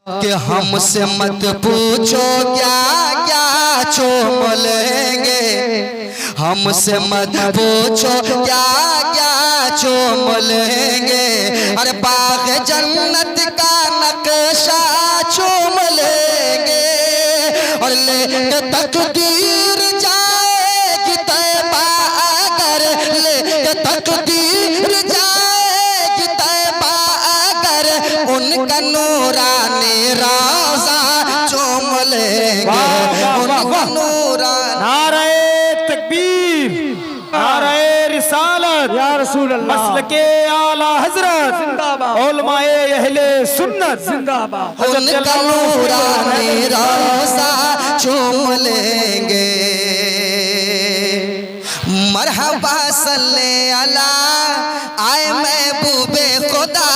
कि हमसे मत पूछो क्या क्या चूम लेंगे, हमसे मत पूछो क्या क्या चूम लेंगे। अरे बाग जन्नत का नक्शा चूम लेंगे और लेके तकदीर जाएगी तैबा, अगर लेके तकदीर जाएगी तैबा, अगर उनका नूरानी रोज़ा चूम लेंगे, उनका नूरानी। नारे तकबीर, नारे रिसालत, या रसूल अल्लाह, मसलके आला हजरत जिंदाबाद, उलमाए अहले सुन्नत जिंदाबाद, उनका नूरानी रोज़ा चूम लेंगे। मरहबा सल्ले अला आए महबूबे खुदा,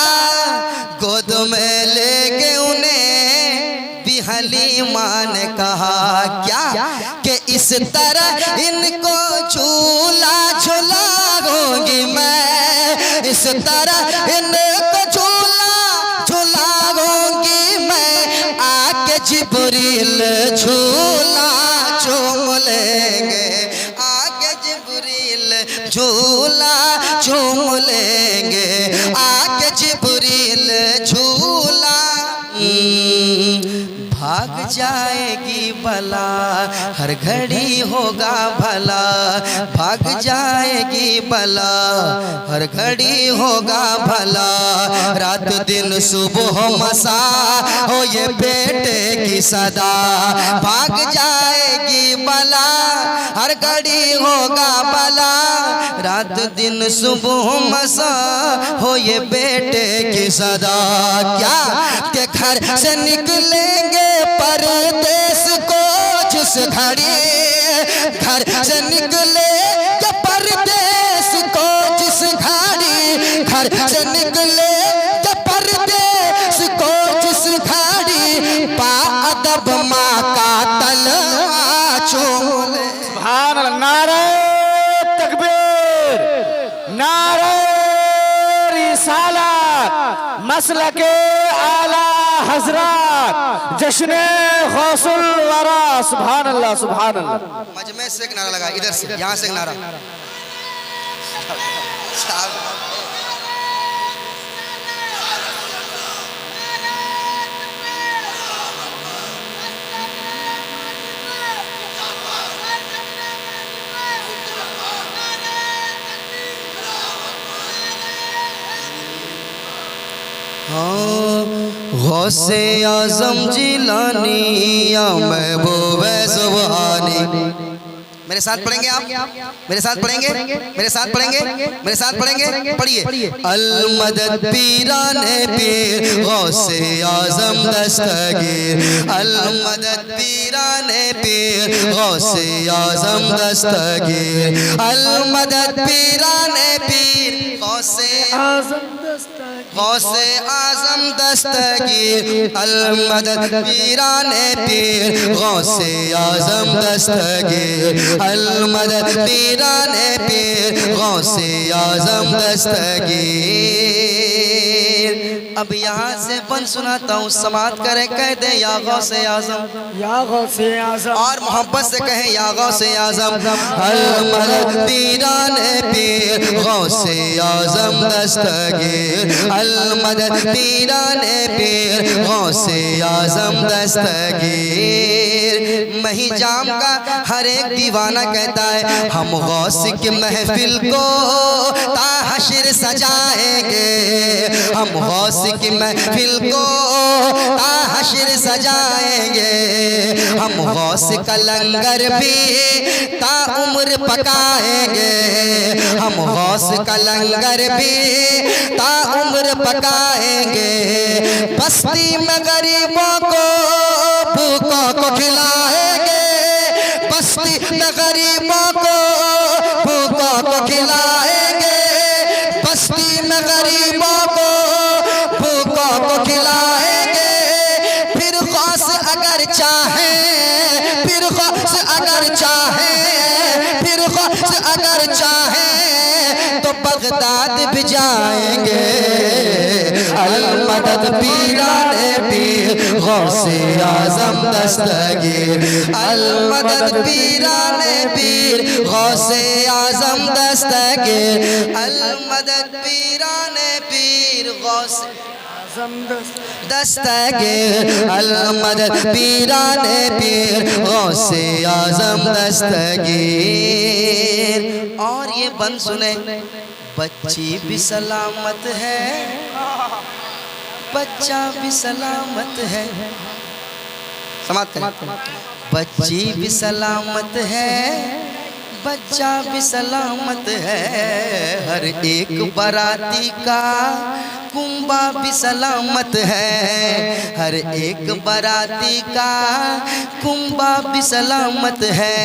गोद में लेके उन्हें भी हलीमा ने कहा क्या कि इस तरह इनको झूला झुलाऊंगी मैं, इस तरह इनको झूला झुलाऊंगी मैं, आके जिब्रील झूला चूम लेंगे, आके जिब्रील झूला चूम लेंगे, आके जिब्रील झूला। भाग जाएगी बला हर घड़ी होगा भला, भाग जाएगी बला हर घड़ी होगा भला, रात दिन सुबह मसा हो ये बेटे की सदा, भाग जाएगी बला हर घड़ी होगा भला, रात दिन सुबह मसा हो ये बेटे की सदा। क्या के घर से निकलेंगे परदेस को जिस घड़ी, घर से निकले के परदेस को जिस घड़ी, घर से निकले के परदेस को जिस घड़ी, पाअदब माँ का तलवा चूम ले। सुभान अल्लाह, नारे तकबीर, नारे रिसालत, मसलके आला हजरत, जश्ने गौसुल वरा। सुभान अल्लाह, सुभान अल्लाह। मजमे से एक नारा लगा, इधर से, यहाँ से एक नारा। गौसे आज़म जिलानी या महबूबे सुबहानी। मेरे साथ पढ़ेंगे आप, मेरे साथ पढ़ेंगे, मेरे साथ पढ़ेंगे, मेरे साथ पढ़ेंगे, पढ़िए। अल-मदद पीराने पीर गौसे आज़म दस्तगीर, अल-मदद पीराने पीर गौसे आज़म दस्तगीर, अल-मदद पीराने पीर गौसे आज़म गौसे आज़म दस्तगीर, अल-मदद पीराने पीर गौसे आज़म दस्तगीर, अल-मदद पीराने पीर गौसे आज़म दस्तगीर। अब यहाँ से बन सुनाता हूँ, समात करे कह दे या गौसे आज़म, या गौसे आज़म, और मोहब्बत से कहे या गौसे आज़म। अल-मदद पीराने पीर गौसे आज़म दस्तगीर, अल-मदद पीराने पीर गौसे आज़म दस्तगीर। मही जाम का हर एक दीवाना कहता है हम गौस की महफिल को ताहशर सजाएंगे, हम गौस की महफिल को ताहशर सजाएंगे, हम गौस का लंगर भी ता उम्र पकाएंगे, हम गौस का लंगर भी ता उम्र पकाएंगे, बस्ती में गरीबों को भूखों को खिलाएंगे, बस्ती में गरीबों को भूखों को खिलाएंगे, बस्ती में गरीबों को भूखों को खिलाएंगे। फिर गौस अगर चाहे, फिर गौस अगर चाहे, फिर गौस अगर चाहे तो बगदाद भी जाएंगे, अल मदद पीराने पीर गौसे आजम दस्तगीर, अल मदद पीराने पीर गौसे आजम दस्तगीर, अल मदद पीराने पीर गौसे दस्तगीर, अल मदद पीराने पीर गौसे आजम दस्तगीर। और ये बंद सुने, बच्ची भी सलामत है, बच्चा भी सलामत है, समाप्त करें। बच्ची भी सलामत है, बच्चा भी सलामत है, हर एक बाराती का कुंबा भी सलामत है, हर एक बाराती का कुंबा भी सलामत है।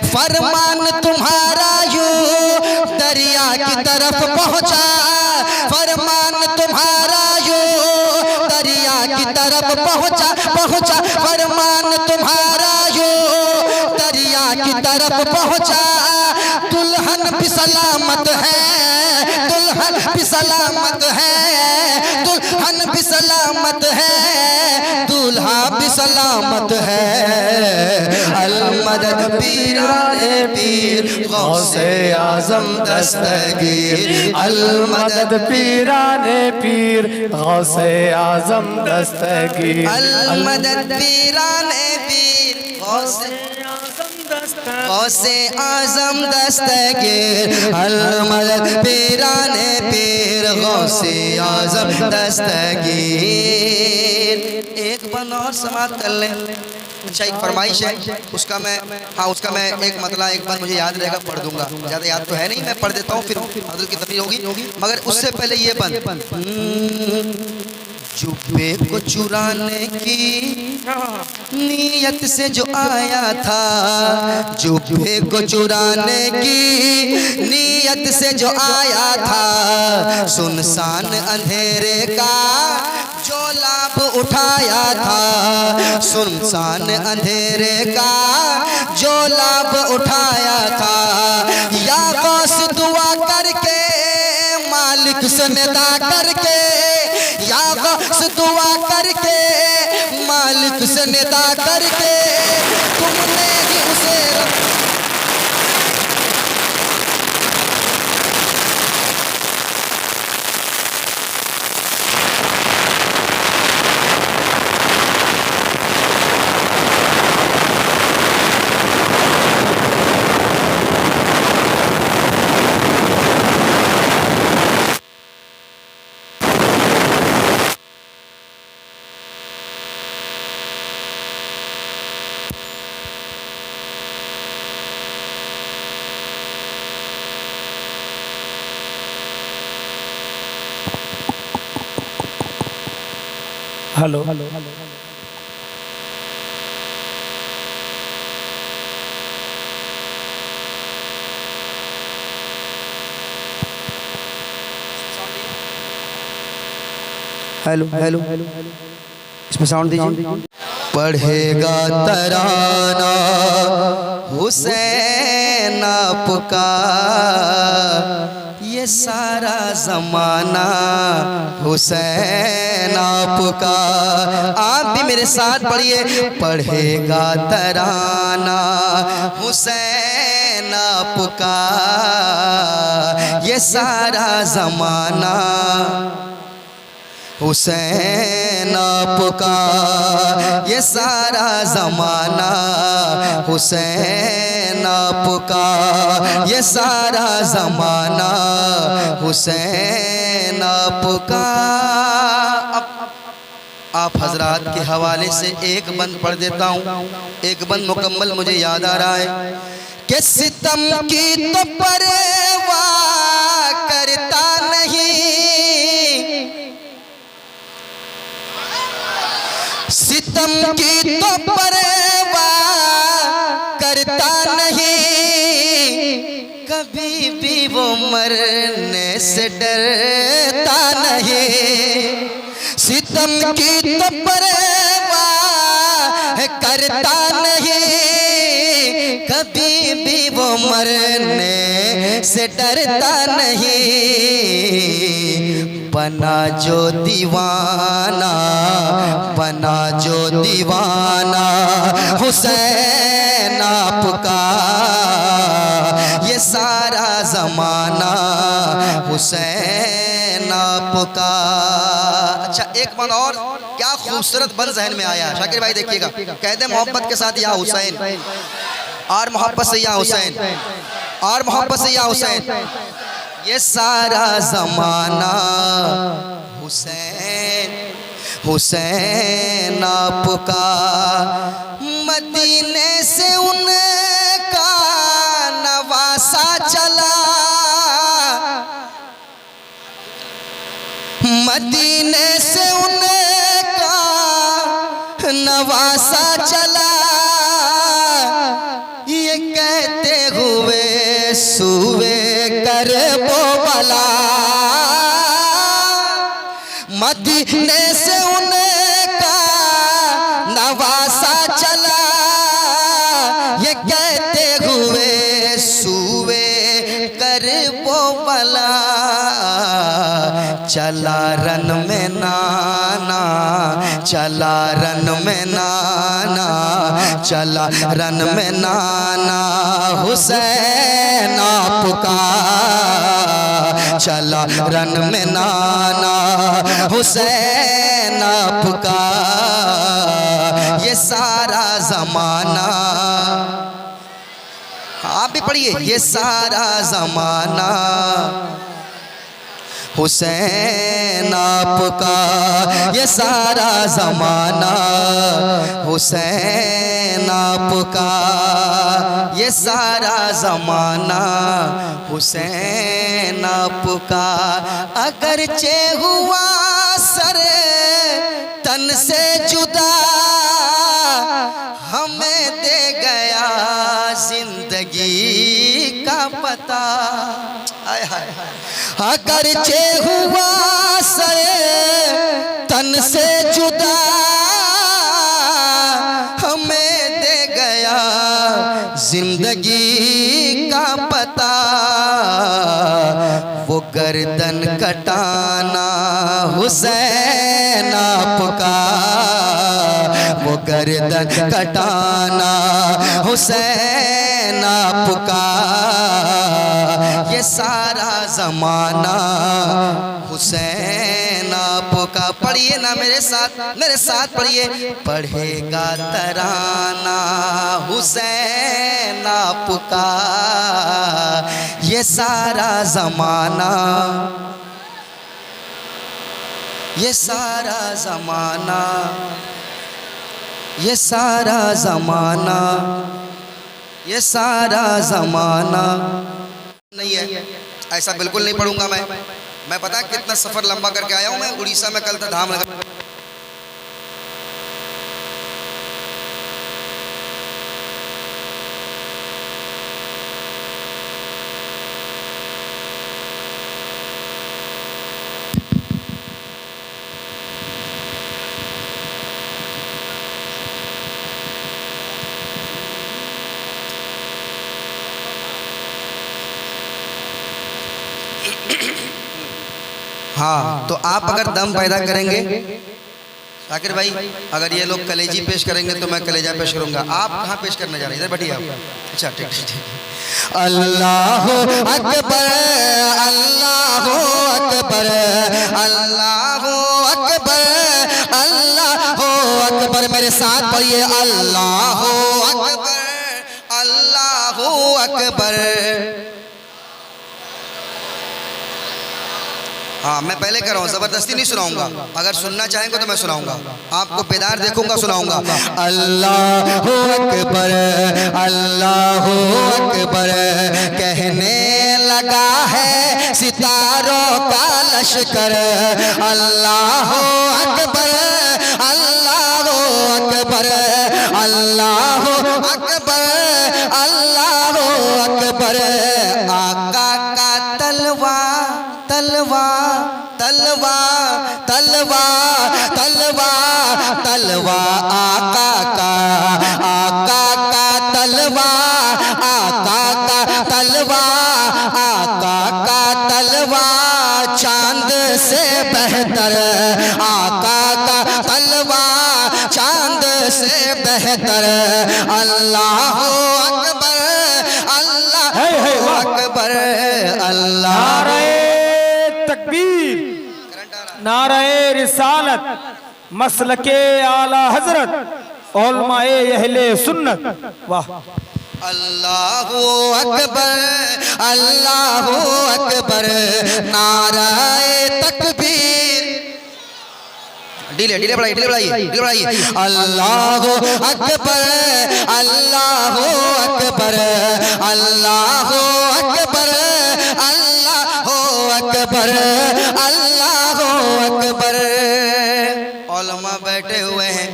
फरमान तुम्हारा यूं दरिया की तरफ पहुंचा, फरमान तुम्हारा यूं दरिया की तरफ पहुंचा, पहुंचा फरमान तुम्हारा यूं दरिया की तरफ पहुंचा। दुल्हन भी सलामत है, दुल्हन भी सलामत है, दुल्हन भी सलामत है, दूल्हा भी सलामत है। अल मदद पीराने पीर गौसे आजम दस्तगीर, अल मदद पीराने पीर गौसे आजम दस्तगीर, अल मदद पीराने पीर गौसे आजम दस्तगीर, अल मदद पीराने पीर गौसे आजम दस्तगीर। एक बंद और समाप्त कर लें। अच्छा एक फरमाइश है, उसका मैं एक मतलब एक बार मुझे याद रहेगा, पढ़ दूंगा, ज़्यादा याद तो है नहीं, मैं पढ़ देता हूँ, फिर हज़रत की तकरीर होगी, मगर उससे पहले ये बंद। जुब्बे को चुराने की नीयत से जो आया था, जुब्बे को चुराने की नीयत से जो आया था, सुनसान अंधेरे का जो लाभ उठाया था, सुनसान अंधेरे का जो लाभ उठाया था। या गौस दुआ करके मालिक से निदा करके, या गौस दुआ करके मालिक से निदा करके, तुमने ही उसे हेलो हेलो हेलो इसमें साउंड दीजिए। पढ़ेगा तराना हुसैन आपका, ये सारा जमाना हुसैन आपका। आप भी मेरे साथ पढ़िए, पढ़ेगा तराना हुसैन आपका, ये सारा जमाना हुसैन आपका, ये सारा ज़माना हुसैन आपका, ये सारा ज़माना हुसैन आपका। आप हजरात के हवाले से एक बंद पढ़ देता हूँ, एक बंद मुकम्मल मुझे याद आ रहा है कि सितम की तो परवाह करता नहीं, सितम की तो परवाह करता नहीं, कभी भी वो मरने से डरता नहीं। सितम की तो परवाह करता नहीं, कभी भी वो मरने से डरता नहीं। बना जो दीवाना, बना जो दीवाना हुसैन आपका, ये सारा ज़माना हुसैन आपका। अच्छा एक बात और, क्या खूबसूरत बन जहन में आया शाकिर भाई, देखिएगा। कहते मोहब्बत के साथ या हुसैन, और मोहब्बत से या हुसैन, और मोहब्बत से या हुसैन, ये सारा ज़माना हुसैन हुसैन आपका। मदीने से उनका नवासा चला, मदीने से उनका नवासा चला, ये कहते हुए सुवे कर वो बला। मदीने से उनका नवासा चला, ये कहते हुए सुवे कर वो बला। चला रन में नाना, चला रन में नाना, चला रन में नाना हुसैन आपका, चला रन में नाना हुसैन आपका। ये सारा ज़माना, आप भी पढ़िए, ये सारा ज़माना हुसैन आपका, ये सारा ज़माना हुसैन आपका, ये सारा ज़माना हुसैन आपका। अगरचे हुआ सर तन से जुदा, हमें दे गया जिंदगी का पता। हाय हाय हाय। अगरचे हुआ सर तन से जुदा, हमें दे गया जिंदगी का पता। वो गर्दन कटाना हुसैन आपका, वो गर्दन कटाना हुसैन आपका। ये सारा ज़माना हुसैन आपका। पढ़िए ना मेरे साथ पढ़िए। पढ़ेगा तराना हुसैन आपका, ये सारा ज़माना, ये सारा ज़माना, ये सारा ज़माना, ये सारा ज़माना नहीं है। ऐसा बिल्कुल नहीं पढ़ूंगा मैं पता कितना सफ़र लंबा करके आया हूँ। मैं उड़ीसा में कल था धाम लगा। हाँ, तो आप अगर दम पैदा करेंगे शाकिर भाई, अगर ये लोग कलेजी पेश करेंगे तो मैं कलेजा पेश करूंगा। आप कहाँ पेश करने जा रहे हैं? इधर बैठिए आप। अच्छा ठीक ठीक। अल्लाह अकबर, अल्लाह अकबर, अल्लाह अकबर, अल्लाह अकबर। मेरे साथ पढ़िए, अल्लाह अकबर, अल्लाह अकबर। हाँ, मैं पहले कह रहा हूँ, ज़बरदस्ती नहीं सुनाऊंगा। अगर सुनना चाहेंगे तो मैं सुनाऊंगा, आपको बेदार देखूंगा, सुनाऊंगा। अल्लाह अकबर, अल्लाह अकबर, कहने लगा है सितारों का लश्कर। अल्लाह अकबर, अल्लाह अकबर, अल्लाह अकबर, अल्लाह अकबर। आका का तलवार, तलवार, तलवार, तलवार, तलवार, तलवार, आका का तलवार, आका का तलवार, आका का तलवार चांद से से बेहतर अल्लाह अकबर, अल्लाह अकबर, अल्लाह। नारे तकबीर, नारे रिसालत, मसलके आला हजरत, उलमाए अहले सुन्नत। वाह। अल्लाहु अकबर, अल्लाहु अकबर, नाराए तकबीर। डीले बढ़ाइए। अल्लाहु अकबर, अल्लाहु अकबर, अल्लाहु अकबर, अल्लाहु अकबर, अल्लाहु अकबर। उलमा बैठे हुए हैं,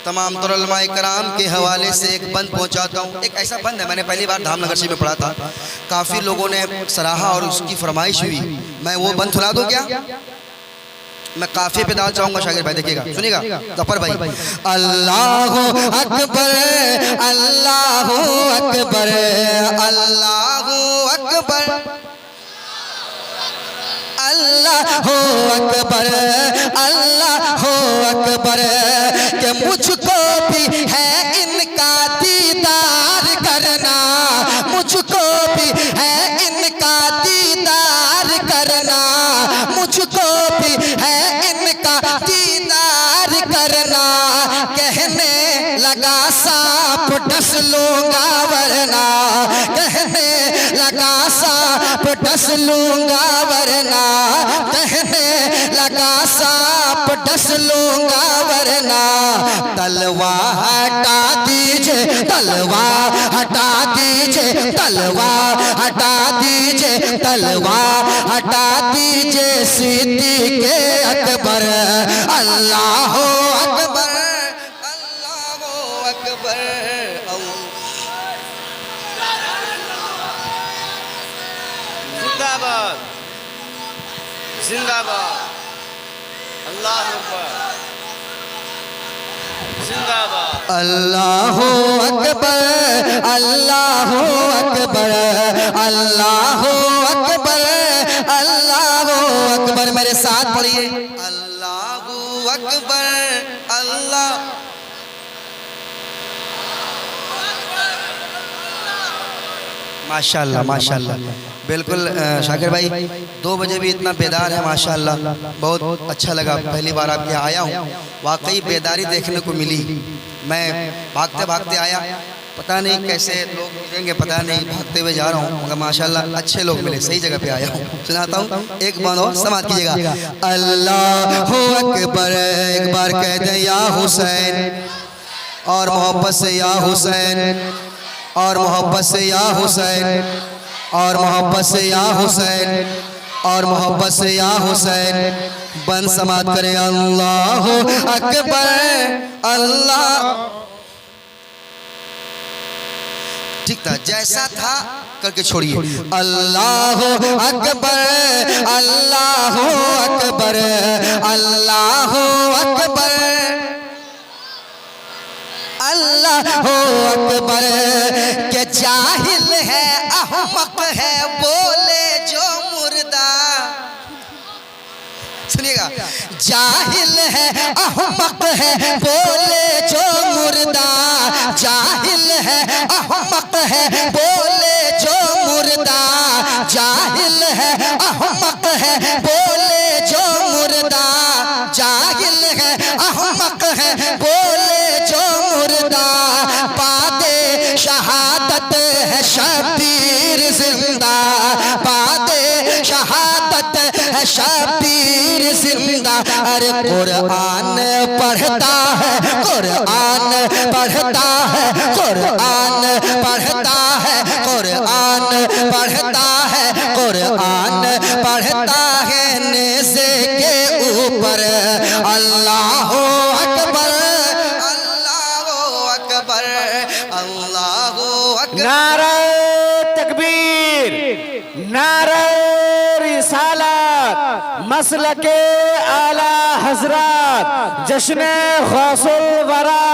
तमाम तर उलमाए कराम के हवाले से एक बंद पहुंचाता हूँ। एक ऐसा बंद है, मैंने पहली बार धामनगर से में पढ़ा था, काफ़ी लोगों ने सराहा और उसकी फरमाइश हुई। मैं वो बंद सुना दूँ क्या? मैं काफी पे दाल चाहूंगा, शागिर भाई देखिएगा, सुनिएगा जफर भाई। अल्लाहु अकबर, अल्लाहु अकबर, अल्लाहु अकबर, अल्लाहु अकबर, अल्लाहु अकबर। कि मुझको भी है इनका दीदार करना, मुझको भी है इनका दीदार करना, मुझको भी है इनका दीदार करना। कहने लगा सांप डस लूंगा वरना, कहने लगा सांप डस लूंगा वरना, कहने लगा सांप डस लूंगा वरना। तलवार हटा दीजिए, तलवार हटा दीजिए, तलवार हटा दीजिए, तलवार हटा दीजिए सिद्दीक़ अकबर। अल्लाह अकबर, अल्लाह अकबर। जिंदाबाद, जिंदाबाद, अल्लाह अकबर, जिंदाबाद। अल्लाह अकबर, अल्लाह अकबर, अल्लाह अकबर, अल्लाह अकबर। मेरे साथ पढ़िए, अल्लाह अकबर, अल्लाह। माशाल्लाह माशाल्लाह, बिल्कुल शाकिर भाई 2 बजे भी इतना बेदार है माशाल्लाह, बहुत अच्छा लगा। पहली बार आपके यहाँ आया हूँ, वाकई बेदारी देखने को मिली। मैं भागते भागते आया, पता नहीं कैसे लोग मिलेंगे, पता नहीं, भागते हुए जा रहा हूँ, मगर माशाल्लाह अच्छे लोग मिले, सही जगह पे आया हूँ। सुनाता हूँ, एक बार और समाप्त कीजिएगा। अल्लाह अकबर, एक बार कह दे या हुसैन, और मोहब्बत से या हुसैन, और मोहब्बत से या हुसैन, और मोहब्बत से या हुसैन, और मोहब्बत से या हुसैन। बन समाप्त करें। अल्लाह अकबर, अल्लाह। ठीक था, जैसा था करके छोड़िए। अल्लाह अकबर, अल्लाह अकबर, अल्लाह अकबर, अल्लाह अकबर। के जाहिल है अहमक है बोले जो मुर्दा, सुनिएगा, जाहिल है अहमक है बोले जो मुर्दा, जाहिल है अहमक है बोले जो मुर्दा, जाहिल है अहमक है बोले जो मुर्दा, जाहिल है अहमक है बोले जो मुर्दा। बादे शहादत है शबीर जिंदा, बादे शहादत है शबीर जिंदा। अरे कुरान पढ़ता है, कुरान पढ़ता है, कुरान पढ़ता है, कुरान पढ़ता है, कुरान पढ़ता है नेज़े के ऊपर। अल्लाह अकबर, अल्लाह अकबर, अल्लाह अकबर। नारे तकबीर, नारे रिसालत, मसलके आला हजरत, जश्न गौसुल वरा,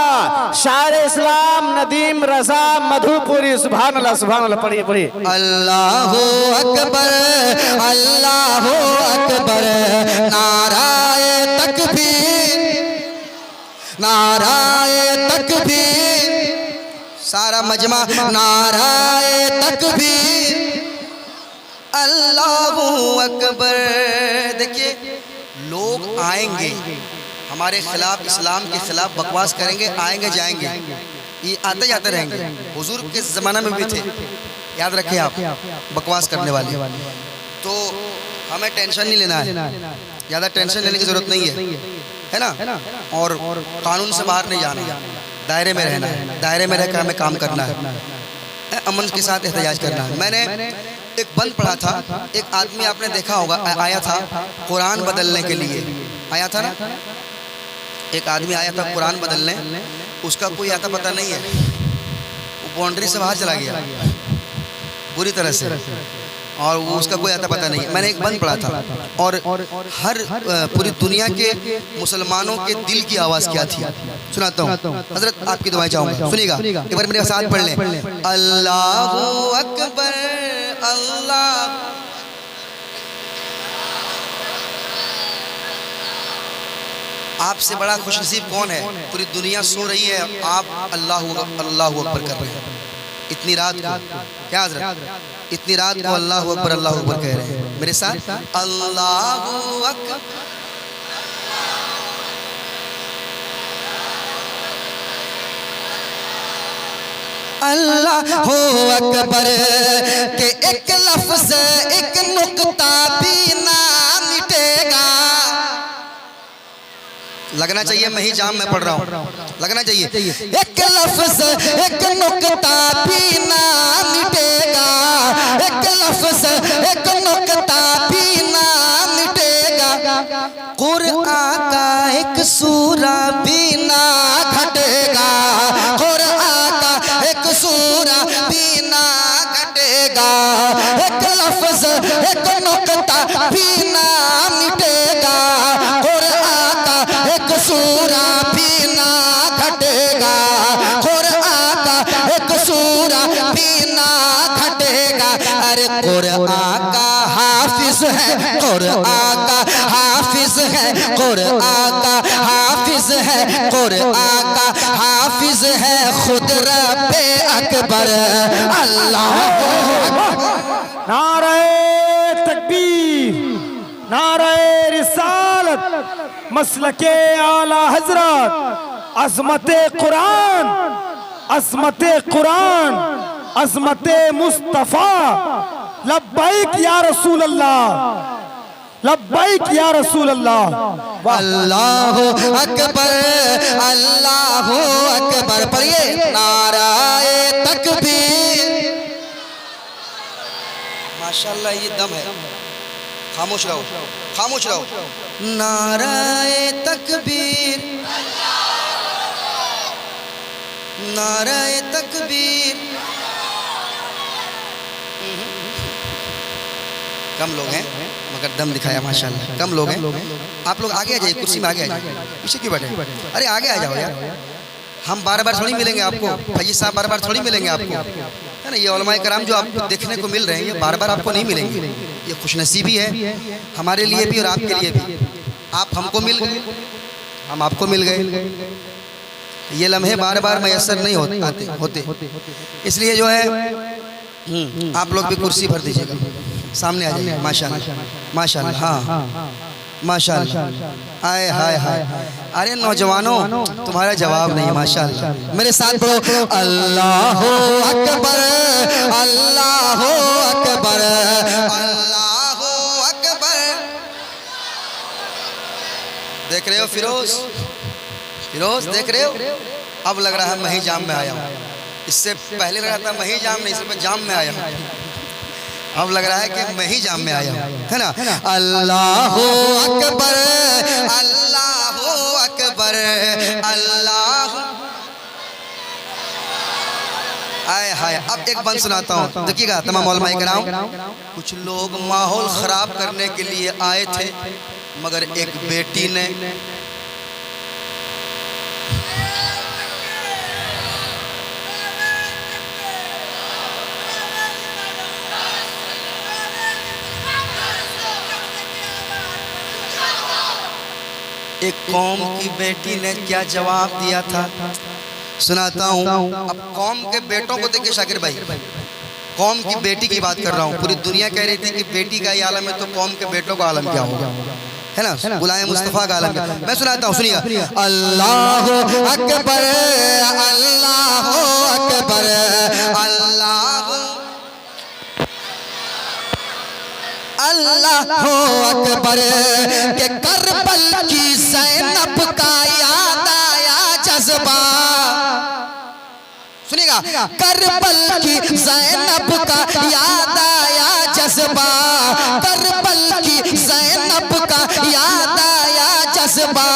शायर इस्लाम नदीम रजा मधुपुरी। सुभान अल्लाह, सुभान अल्लाह। पढ़िए पढ़िए। अल्लाह अकबर, अल्लाह अकबर, नाराए तकबीर, नाराए तकबीर, सारा मजमा नाराए तकबीर अल्लाहू अकबर। देखिए लोग आएंगे हमारे खिलाफ, इस्लाम के खिलाफ बकवास करेंगे, आएंगे जाएंगे, ये आते जाते रहेंगे। हुजूर के ज़माना में भी थे, याद रखें आप, बकवास करने वाले। तो हमें टेंशन नहीं लेना है, ज़्यादा टेंशन लेने की ज़रूरत नहीं है ना। और कानून से बाहर नहीं जाना, दायरे में रहना है, दायरे में रहकर हमें काम करना है, अमन के साथ एहतजाज करना है। मैंने एक बंद पढ़ा था, एक आदमी आपने देखा होगा आया था कुरान बदलने के लिए, आया था ना, एक आदमी आया था कुरान बदलने, उसका कोई आता पता नहीं है, वो बाउंड्री से बाहर चला गया बुरी तरह से, और वो उसका कोई आता पता नहीं। मैंने एक बंद पढ़ा था, और हर पूरी दुनिया के मुसलमानों के दिल की आवाज़ क्या थी सुनाता हूँ। हजरत आपकी दुआएं चाहूँगा, सुनिएगा एक बार मेरे साथ पढ़ लें। अल्लाहू अकबर अल्लाह, आपसे बड़ा खुशनसीब कौन है? पूरी दुनिया सो रही है, आप अल्लाहू अकबर कर रहे हैं इतनी रात को। क्या हजरत, इतनी रात को अल्लाहू अकबर कह रहे हैं मेरे साथ, अल्लाहू अकबर। अल्लाहू अकबर के एक लफ्ज़ एक नुक्ता भी ना मिटेगा। लगना चाहिए मैं ही जाम में पढ़ रहा हूँ, लगना चाहिए। एक लफ्ज़ एक नुक्ता भी ना मिटेगा, एक लफ्ज़ एक नुक्ता भी ना मिटेगा, कुरान का एक सूरा भी ना घटेगा, कुरान का एक सूरा भी ना घटेगा, एक लफ्ज़ एक नुक्ता भी ना मिटेगा, कुरान का एक सूरा भी ना घटेगा, कुरान का एक सूरा भी ना घटेगा। अरे कुरान का हाफिज है, कुरान का हाफिज है, कुरान का हाफिज है, कुरान का हाफिज है खुद रब्बे अकबर। अल्लाह नारे तकबीर, नारे रिसालत, मसलके आला हजरत, अज़मते कुरान, अज़मते कुरान, अज़मते मुस्तफ़ा। लब्बैक या रसूल अल्लाह, लब्बैक या रसूल अल्लाह। अल्लाहू अकबर अल्लाहू अकबर पढ़िए, नाराए तकबीर। माशाल्लाह ये दम है, खामोश रहो, खामोश रहो। नाराए तकबीर, नाराए तकबीर। कम लोग हैं मगर दम दिखाया माशाल्लाह, कम लोग हैं। आप लोग आगे आ जाइए, कुर्सी में आगे आ जाइए, पीछे क्यों बैठे? अरे आगे आ जाओ यार, हम बार बार थोड़ी मिलेंगे आपको, फैजी साहब बार बार थोड़ी मिलेंगे आपको, है ना। ये उलमाए कराम जो आपको देखने को मिल रहे हैं, ये बार बार आपको नहीं मिलेंगे। ये खुशनसीबी है हमारे लिए भी और आपके लिए भी। आप हमको मिल गए, हम आपको मिल गए। ये लम्हे बार बार मैसर नहीं होते, इसलिए जो है आप लोग भी कुर्सी भर दीजिएगा, सामने आ जाइए। माशाल्लाह माशाल्लाह, हाँ माशाल्लाह, आए हाय हाय। अरे नौजवानों तुम्हारा जवाब नहीं, माशाल्लाह। मेरे साथ पढ़ो, अल्लाहू अकबर अल्लाहू अकबर अल्लाहू अकबर। देख रहे हो फिरोज, फिरोज देख रहे हो? अब लग रहा है मैं ही जाम में आया हूँ, इससे पहले लग रहा था मैं ही जाम नहीं, सिर्फ जाम में आया हूँ। अब लग रहा है कि मैं ही जाम में आया हूँ, है ना। अल्लाहू अकबर अल्लाहू अकबर अल्लाह। आए हाय। अब एक बंद सुनाता हूँ, देखिएगा तमाम उलमाए कराम। कुछ लोग माहौल खराब करने के लिए आए थे, मगर एक बेटी ने एक कौम की बेटी ने क्या जवाब दिया था? सुनाता हूँ। अब कौम के बेटों को देखिए शाकिर भाई, कौम की बेटी की बात कर रहा हूँ। पूरी दुनिया कह रही थी कि बेटी का ही आलम है तो कौम के बेटों का आलम क्या होगा, है ना, गुलाम मुस्तफ़ा का आलम क्या। मैं सुनाता हूँ, सुनिए। अल्लाह अकबर अल्लाह अकबर अल्लाह अल्लाह अकबर के करबल की ज़ैनब का याद आया जज्बा। सुनिएगा, करबल की ज़ैनब का याद आया जज्बा, करबल की ज़ैनब का याद आया जज्बा।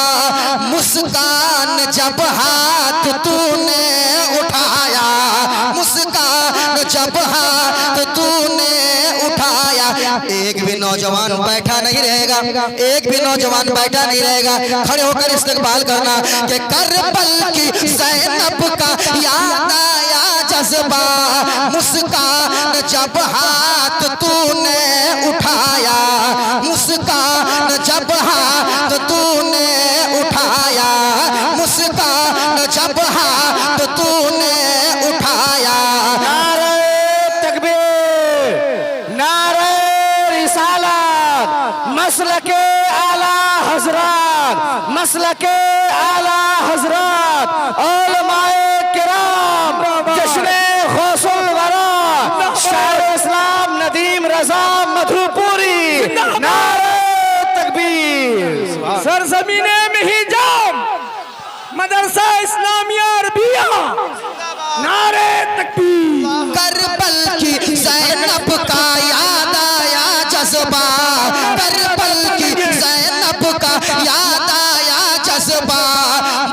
मुस्कान जब हाथ तूने उठाया, मुस्कान जब हाथ तूने उठाया, एक भी नौजवान बैठा नहीं रहेगा, एक भी नौजवान बैठा नहीं रहेगा। खड़े होकर इस्तकबाल करना कि करबल की ज़ैनब का याद आया जज्बा। मुस्कान जब हाथ तूने उठाया, मुस्कान जब हाथ तूने उठाया, मुस्कान जब हाथ तूने उठाया। नारे तकबीर, नारे रिसालत, मसलके आला हजरत, मसलके आला हजरत, उलमाए किराम, जश्ने गौसुल वरा, शायर इस्लाम नदीम रजा मधुपुरी। नारे तकबीर। सरजमीने में ही जाम मदरसा इस्लामिया अरबिया। नारे तकबीर। करबल की ज़ैनब का याद आया जज्बा, करबल की ज़ैनब का याद आया जज्बा।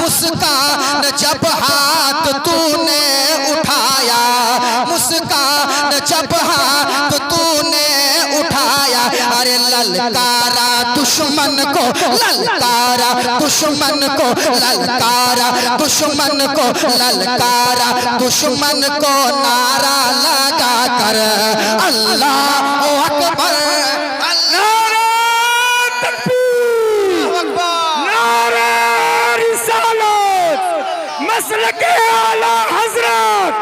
मुस्कान जब हाथ तूने उठाया, मुस्कान जब हाथ तूने उठाया। अरे ललकारा दुश्मन को, ललकारा दुश्मन को, ललकारा दुश्मन को, ललकारा दुश्मन को। नारा लगा कर अल्लाह अकबर, नारे तकबीर, नारे रिसालत, मसलके आला हजरत,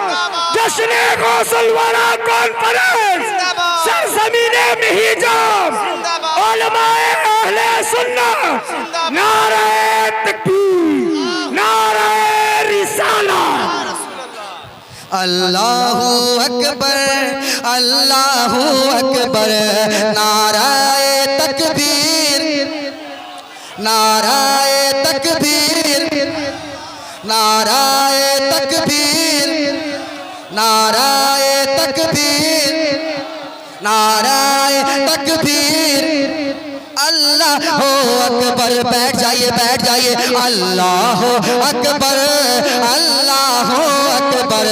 जश्ने गौसुल वरा कॉन्फ्रेंस, सरजमीने में ही जाम, उलमाए अहले सुन्नत। नारे तकबीर, नारे रिसालत। अल्लाहू अकबर अल्लाहू अकबर। नाराए तकबीर, नाराए तकबीर, नाराए तकबीर, नाराए तकबीर, नाराए तकबीर। अल्लाह हो अकबर। बैठ जाइए, बैठ जाइए। अल्लाह हो अकबर अल्लाह हो अकबर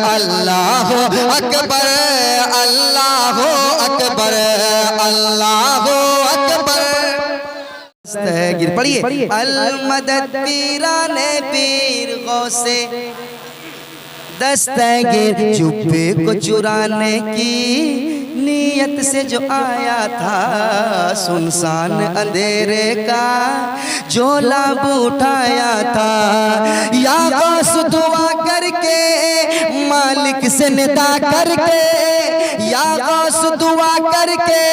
अल्लाह हो अकबर अल्लाह हो अकबर अल्लाह हो अकबर। दस्तगीर पढ़िए। अल मदद पीराने पीर गौसे दस्तगीर, चुप्पे को चुराने की नीयत से जो आया था, सुनसान अंधेरे का जो लाभ उठाया था। या गौस दुआ करके मालिक से निदा करके, या गौस दुआ करके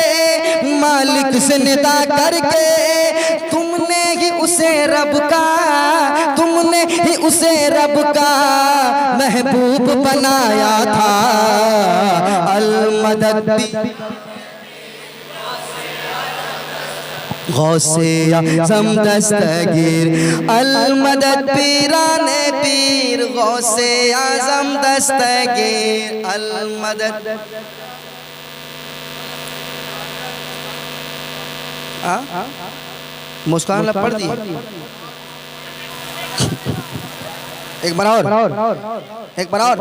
मालिक से निदा करके, तुमने ही उसे रब का, तुमने ही उसे रब का महबूब बनाया था। अल मदद गौसे आज़म दस्तगीर, अल मदद पीराने पीर गौसे आज़म दस्तगीर, अल मदद। मुस्कान लब पढ़ दी। एक बार और, एक बार और।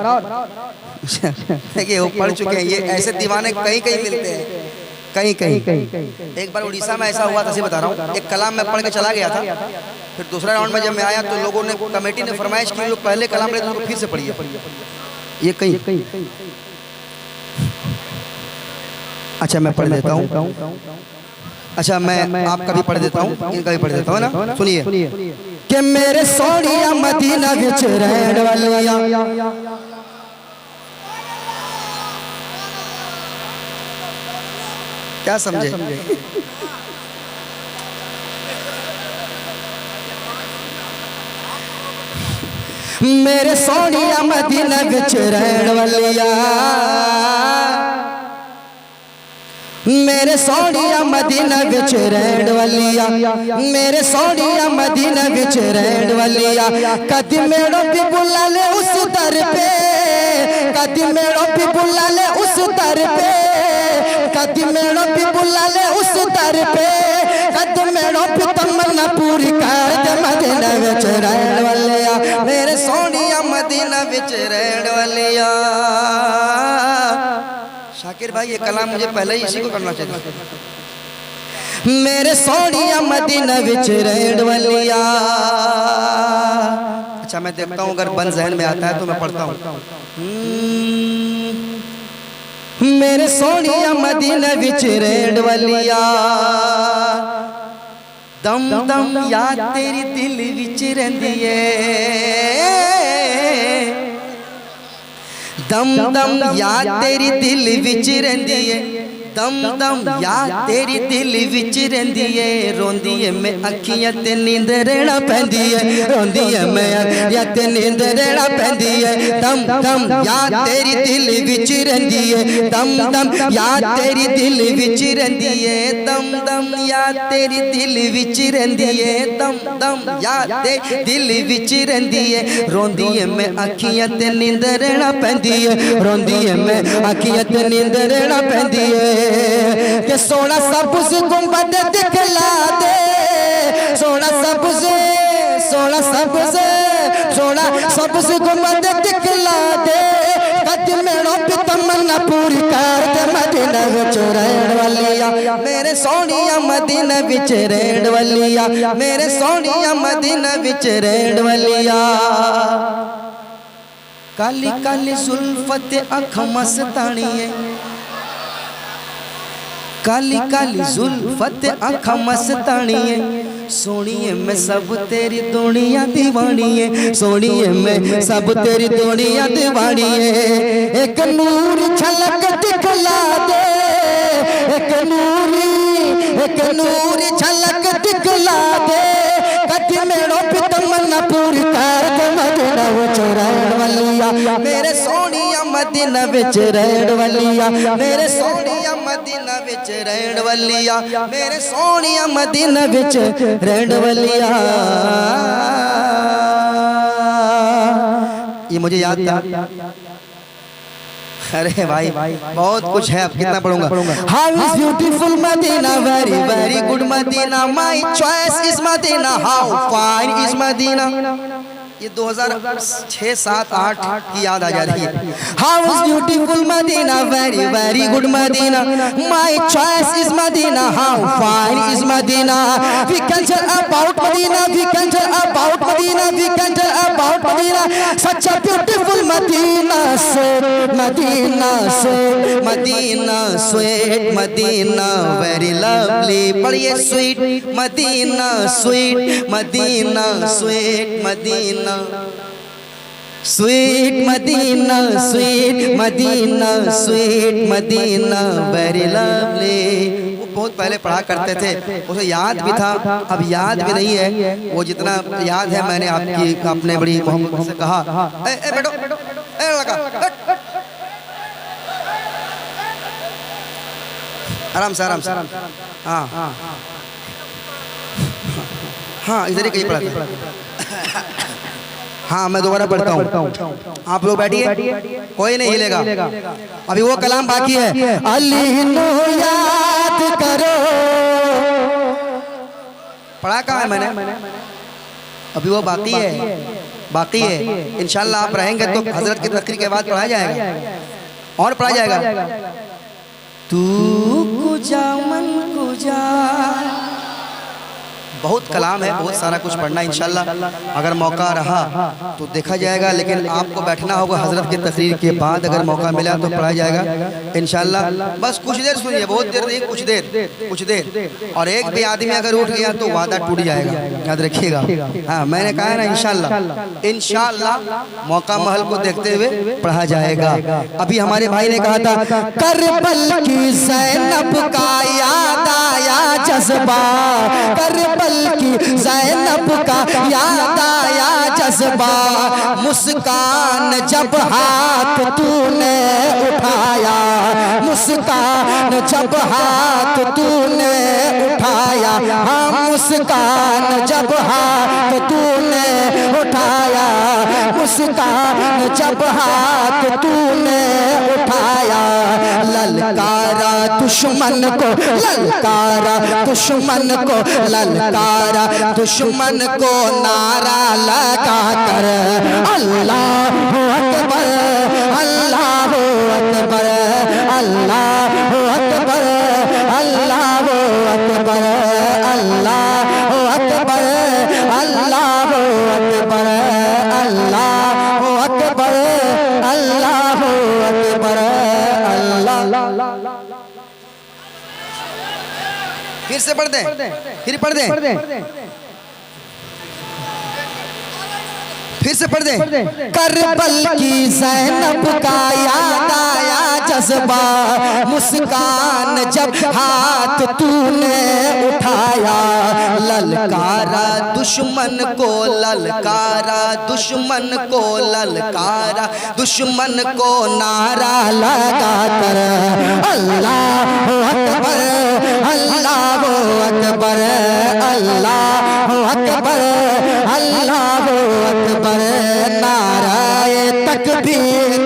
देखिए वो पढ़ चुके हैं, ये ऐसे दीवाने कहीं कहीं मिलते हैं, कहीं कहीं। एक बार उड़ीसा में ऐसा हुआ था, बता रहा हूँ। एक कलाम में पढ़ के चला गया था, फिर दूसरा राउंड में जब मैं आया तो लोगों ने, कमेटी ने फरमाइश की जो पहले कलाम लेते उसको फिर से पढ़िए। ये कहीं, अच्छा मैं पढ़ देता हूँ। अच्छा मैं आपका भी पढ़ देता हूँ, इनका भी पढ़ देता हूँ ना। सुनिए। कि मेरे सोनिया मदीना विच रहन वालिया क्या समझे? मेरे सोनिया मदीना विच रहन वालिया मेरे सोनिया मदीना विच रहन वालिया मेरे सोनिया मदीना विच रहन वालिया कदी मेड़ो भी बुला ले उस दर पे कदी मेड़ो भी बुला ले उस दर पे कदी मेड़ो भी बुला ले उस दर पे कदी मेड़ो भी तमन्ना पूरी कर दे मदीना विच रहन वालिया मेरे सोनिया मदीना विच रहन वालिया। शाकिर भाई ये कलाम मुझे पहले ही इसी को करना चाहिए। मेरे सोनिया मदीना विच रहन वालिया। अच्छा मैं देखता हूँ अगर बन जहन में आता है तो मैं पढ़ता हूँ। मेरे सोनिया मदीना विच रहन वालिया दम दम याद तेरी दिल विच रहिंदी है दम दम याद तेरी दिल विच रहिंदी है दम दम याद तेरी दिल विच रहिंदी है रोंदी है मैं अखियां ते नींद रहना पैंदी है रोंदी है मैं अखियां ते नींद रहना पैंदी है दम दम याद तेरी दिल विच रहिंदी है दम दम याद तेरी दिल विच रहिंदी है दम दम याद तेरी दिल विच रहिंदी है दम दम याद तेरी दिल विच रहिंदी है रोंदी है मैं अखियां ते नींद रहना पैंदी है रोंदी है मैं अखियां ते नींद रहना पैंदी है कि सोना सबुज गुंबद दिखला दे सोना सबुज गुंबद दिखला दे कद मेड़ो भी तमन्ना पूरी कर दे मदीना विच रहन वालिया मेरे सोनिया मदीना विच रहन वालिया मेरे सोनिया मदीना विच रहन वालिया। काली काली जुल्फत अख मस्तानी है काली काली जुल्फत अख मस्तानी है सोनी है मैं सब तेरी दुनिया दीवानी है सोनी है मैं सब तेरी दुनिया दीवानी है एक नूर झलक दिखला दे एक नूर झलक दिखला दे कद मेड़ो भी तमन्ना पूरी कर दे मदीना विच रहन वालिया मेरे सोनिया मदीना विच रहन वालिया मेरे सोनिया मदीना विच रहन वालिया मेरे सोनिया मदीना विच रहन वालिया। ये मुझे याद था। अरे भाई बहुत कुछ है अब कितना पढ़ूंगा। How is beautiful Medina very very good Medina my choice is Medina how fine is Medina. ये 2006, 7, 8 की याद आ जा रही है। How is beautiful Medina very very good Medina my choice is Medina how fine is Madina. We can tell about Madina we can tell about Madina we can tell about Madina such a beautiful Madina sweet Madina sweet Madina sweet Madina very lovely पढ़िए sweet Madina sweet Madina sweet Madina sweet Madina sweet Madina sweet Madina very lovely. वो बहुत पहले पढ़ा करते थे उसे याद भी था अब याद भी नहीं है वो जितना याद है मैंने आपने बड़ी मोहब्बत से कहा ए बेटो ए लड़का आराम से हाँ हाँ इधर ही कहीं पढ़ा था। हाँ मैं दोबारा पढ़ता हूँ आप लोग बैठिए कोई नहीं हिलेगा अभी वो कलाम बाकी है। अली नो याद करो पढ़ा कहाँ है मैंने अभी वो बाकी है इंशाल्लाह आप रहेंगे तो हजरत की तकरीर के बाद पढ़ाया जाएगा और पढ़ा जाएगा। तू कुजा मन कुजा बहुत कलाम है, बहुत सारा कुछ पढ़ना इंशाल्लाह, अगर मौका रहा तो देखा जाएगा, लेकिन आपको बैठना होगा हजरत की तकरीर के बाद, अगर मौका मिला तो पढ़ा जाएगा इंशाल्लाह। बस कुछ देर सुनिए, बहुत देर नहीं, कुछ देर। और एक भी आदमी अगर उठ गया तो वादा टूट जाएगा, याद रखिएगा। हाँ, मैंने कहा है ना इंशाल्लाह मौका महल को देखते हुए पढ़ा जाएगा। अभी हमारे भाई ने कहा था करबल की ज़ैनब का याद आया जज्बा, करबल की ज़ैनब का याद आया जज्बा, मुस्कान जब हाथ तूने उठाया, मुस्कान जब हाथ तूने उठाया, हाँ मुस्कान जब हाथ तूने उठाया, मुस्कान जब हाथ तूने उठाया, ललकारा दुश्मन को, ललकारा दुश्मन को, ललकारा दुश्मन को नारा लगा कर अल्लाह अकबर, अल्लाह अकबर, अल्लाह अकबर, अल्लाह अकबर, अल्लाह अकबर, अल्लाह अकबर, अल्लाह अकबर, अल्लाह अकबर, अल्लाह। फिर से पढ़ दें, फिर पढ़ दें, फिर से पढ़ दें। करबल की ज़ैनब का याद आया जज्बा, मुस्कान जब हाथ तूने उठाया, ललकारा दुश्मन को, ललकारा दुश्मन को, ललकारा दुश्मन को नारा लगा कर अल्लाह अकबर, अल्लाह अकबर, अल्लाह अकबर, अल्लाह अकबर, नाराए तकबीर